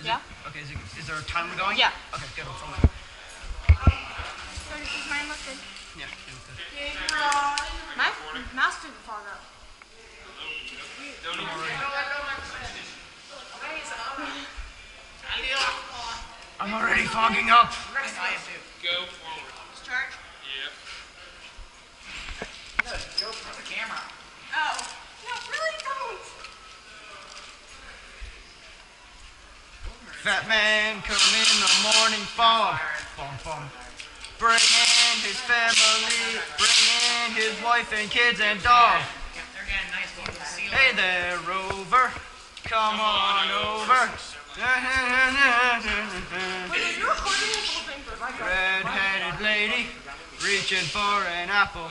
Yeah. Okay, is there a timer going? Yeah. Okay, good. I'm filming. So does mine look good? Yeah, it was good. My mouse didn't fall out. I'm already fogging up. Go forward. Start? Yep. No, go for the camera. Oh. No, really don't. Fat man come in the morning fog. Bringing his family, bringing his wife and kids and dog. Yeah, they're getting nice ones. Hey there, Rover, come on over. Wait, are you recording this whole thing for my God? Red-headed lady, reaching for an apple.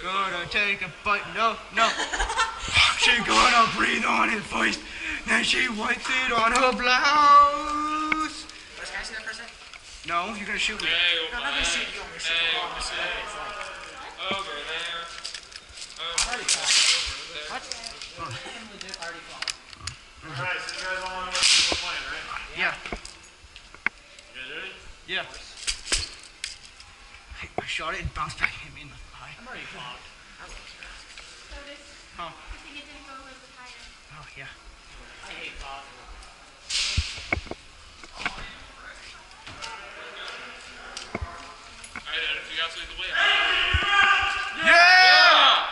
Gonna take a bite, no. She gonna breathe on it first, then she wipes it on her blouse. Can I see that for a sec? No, you're gonna shoot me. Hey, No, I'm not gonna shoot you. I'm gonna shoot the ball. I'm gonna see what it's like. over there. I'm already falling. What? I'm legit already falling. Alright, so you guys all want to know what we're playing, right? Yeah. You guys ready? Yeah. Hey, I shot it and bounced back and hit me in the eye. I'm already falling. So this, Huh? I think it didn't go with the tire. Oh, yeah. I hate falling. Alright, Ed, you guys lead the way. Yeah!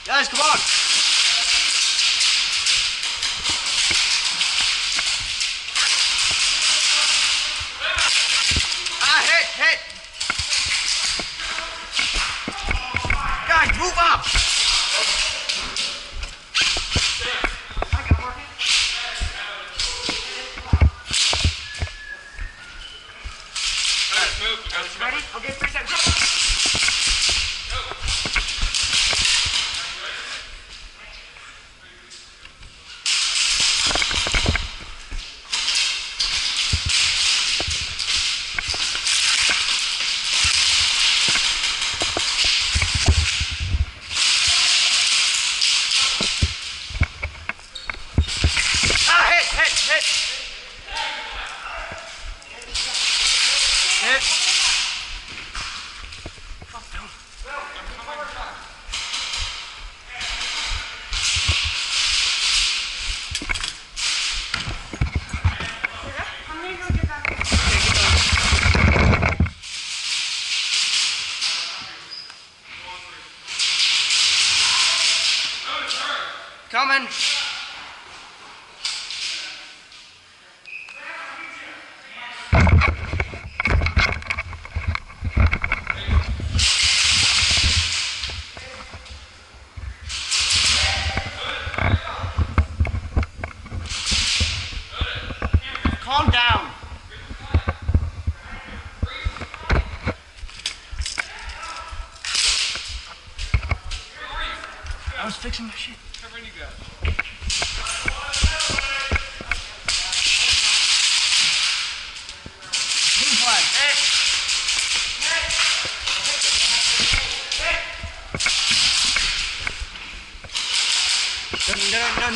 Guys, come on! Hit! Guys, move up! Alright, move. We got this Ready? Okay, 3 seconds. Go! Hit! I'm gonna go get that. Coming! Calm down. I was fixing my shit. Covering you guys. Green flag. Dun, dun, dun.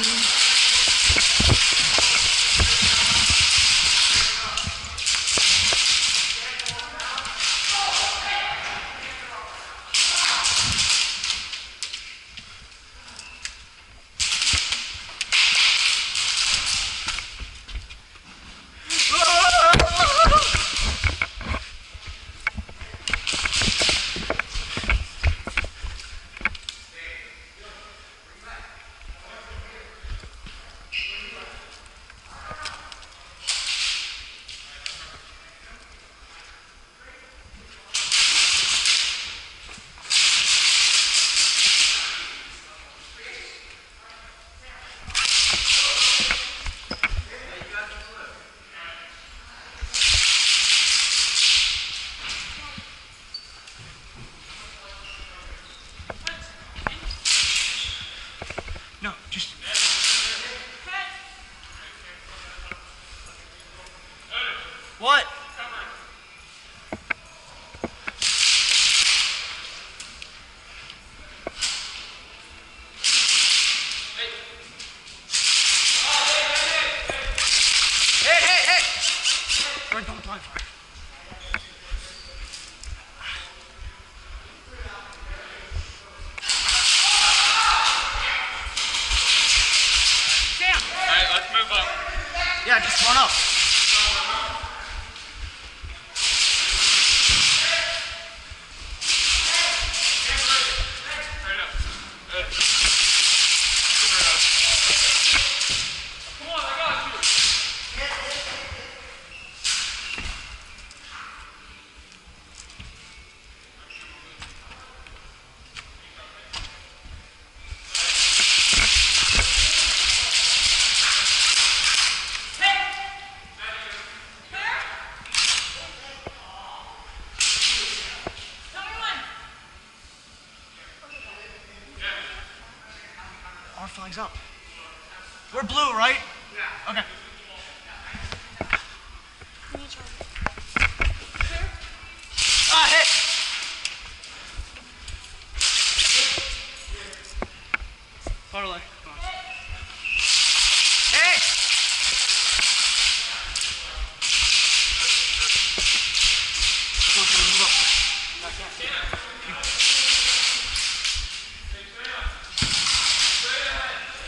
What? Hey! Don't apply fire. Damn! Alright, let's move up. Yeah, just run up. Right up. Good. Super up. Come on, I got you. Our flag's up. We're blue, right? Yeah. Okay. Ah, hit! Parlay. Come on. Hey! Come on, move up.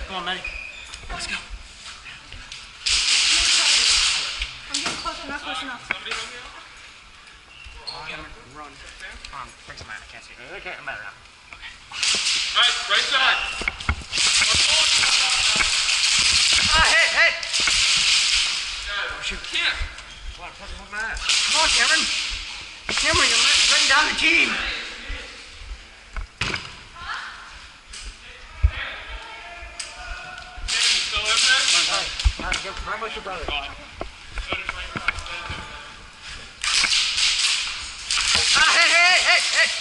Come on, Maddie. Let's go. I'm getting close enough, close enough. Somebody help me out? Run. Bring some out. I can't see. Okay, I'm better now. Alright, right side. Ah, hit! Oh, shoot. Can't. Come on, Cameron. Cameron, you're letting down the team. Still in there? Run with your brother. God. Ah, hit!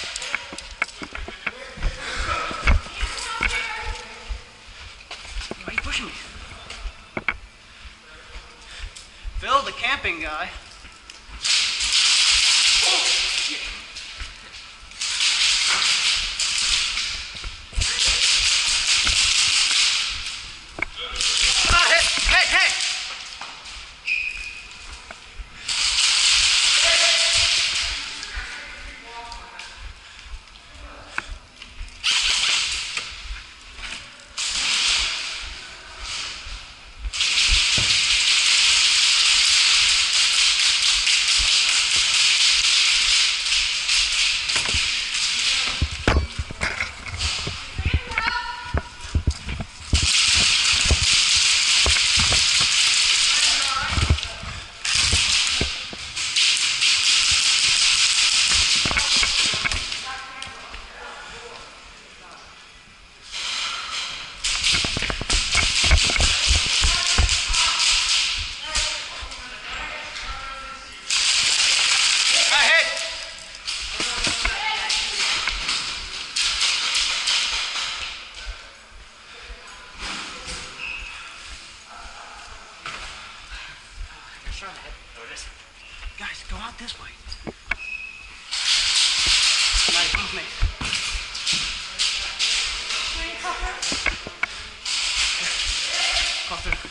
Why are you pushing me? Phil, the camping guy. Ah, hit! Guys, go out this way. Maddie, come with me. Go through.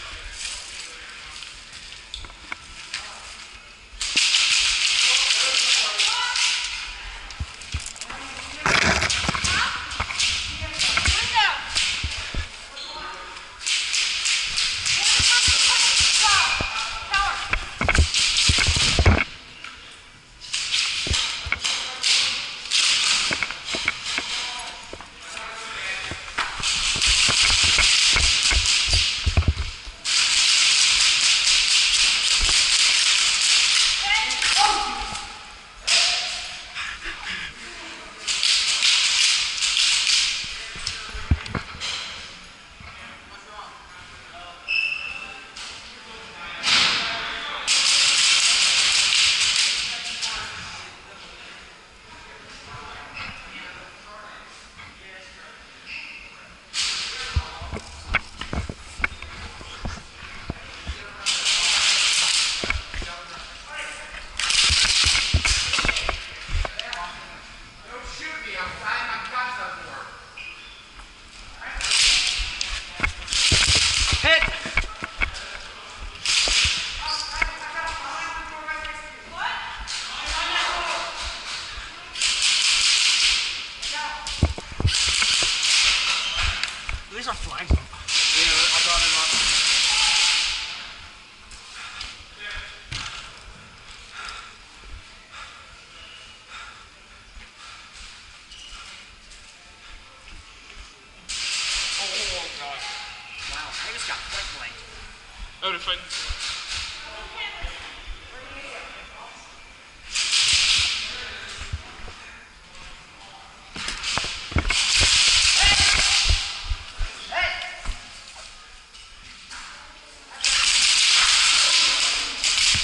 Oh, to fight.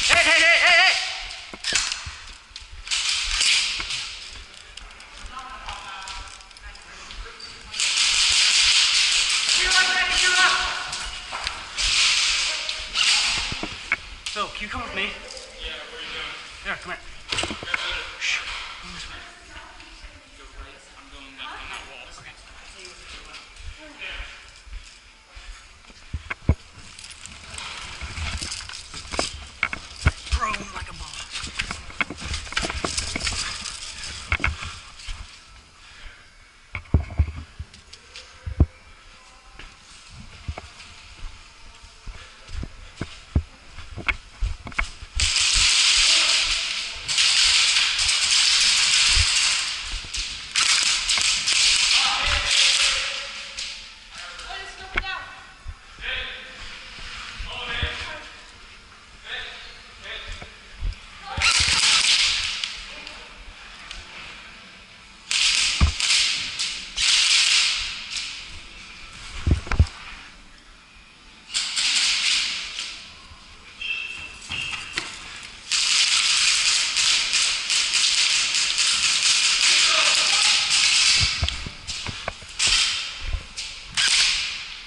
Hey! Phil, can you come with me? Yeah, where are you going? Here, come here. Shh. Come this way. Go right. I'm going left on that wall. Okay. Throw him like a ball.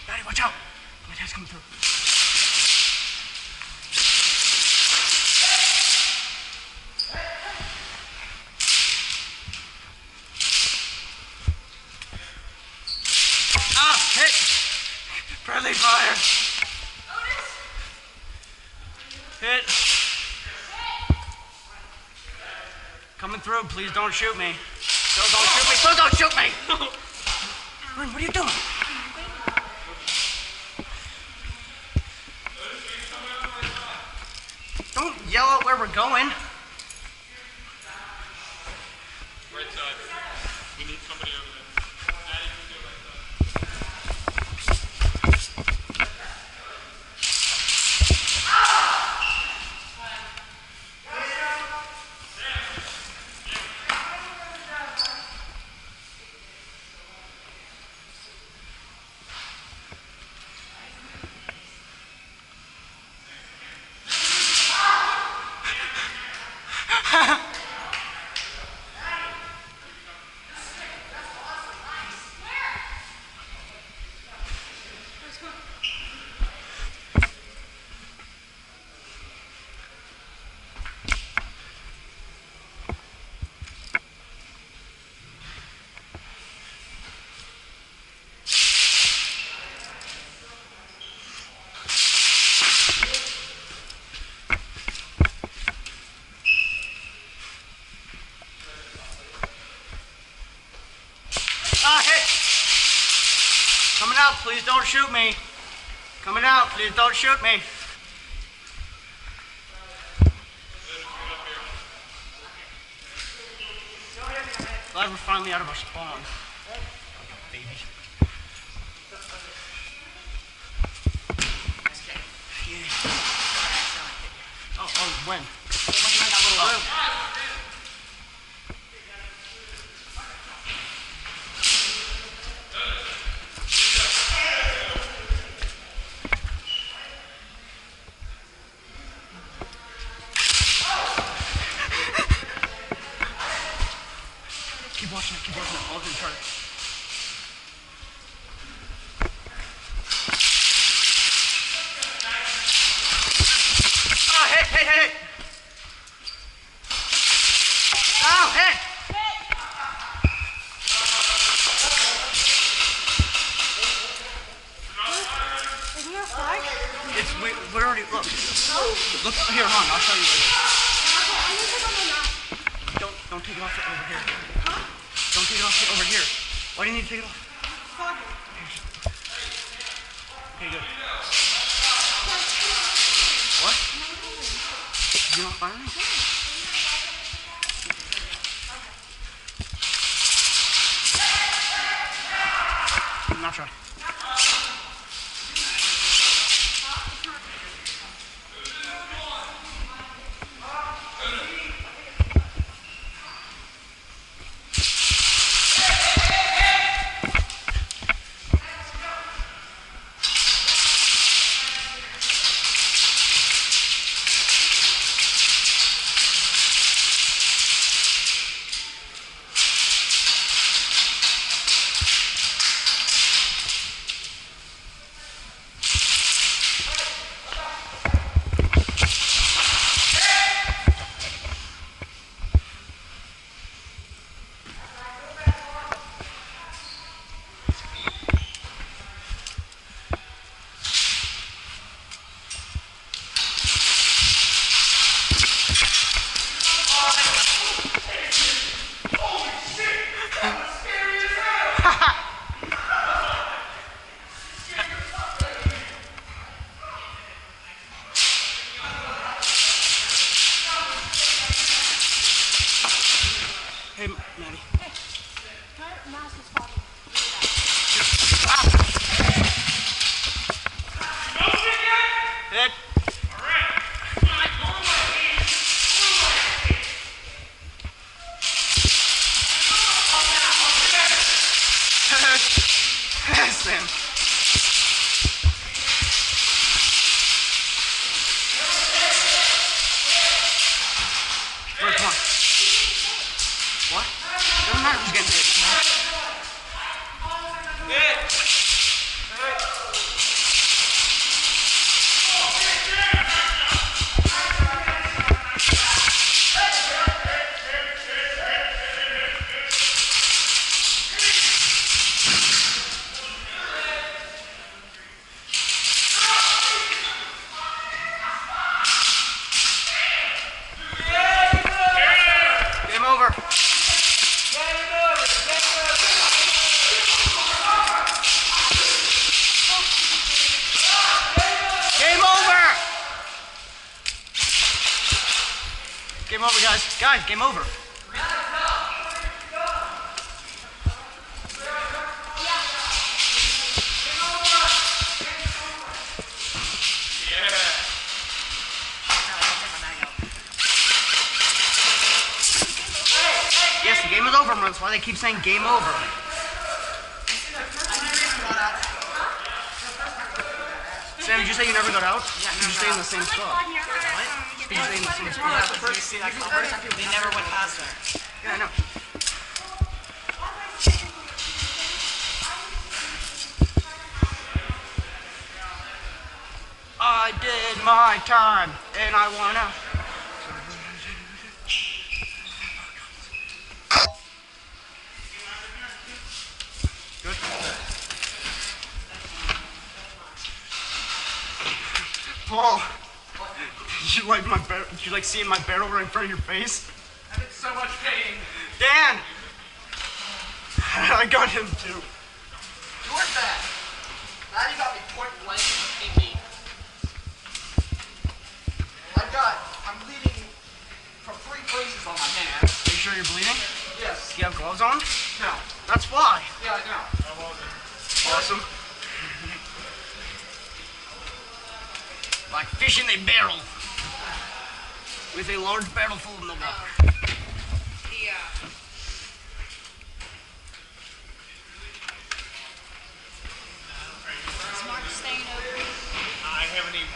Daddy, watch out! My dad's coming through. Ah! Hit! Friendly fire! Hit! Coming through, please don't shoot me. Phil, don't shoot me! Phil, don't shoot me! Ren, what are you doing? Don't yell out where we're going. Right side. We need somebody over there. Daddy, you go right side. Ah, hit! Coming out, please don't shoot me. Coming out, please don't shoot me. Glad we're finally out of our spawn. Baby. Yeah. Oh, when? Keep watching it, I'll do charge. Oh, hit! Oh, hit! Isn't there a flag? We're already, look. Look, here, hon, I'll show you where it is. Okay, I'm gonna take off my mask. Don't take it off over here. Don't take it off over here. Why do you need to take it off? Foggy. Okay, good. What? You're not firing? Now try. Game over, guys. Guys, game over. Yes, the game is over, that's why they keep saying game over. Sam, did you say you never got out? Yeah, you stay in the same spot. Did you stay in the same spot? They never went past there. Yeah, I know. I did my time, and I wanna. Good. Paul, did you like my barrel? Did you like seeing my barrel right in front of your face? I'm in so much pain. Dan, I got him too. You weren't bad. Now you got me point blank in the pinky. I'm bleeding from 3 places on my hands. Are you sure you're bleeding? Yes. Do you have gloves on? No. That's why. Yeah, I know. Awesome. Like fish in a barrel. With a large barrel full of the water. Yeah. Is Mark staying over? I haven't even.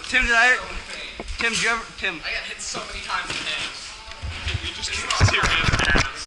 Tim, Tim, did you ever, Tim? I got hit so many times in the head. You just can't serious.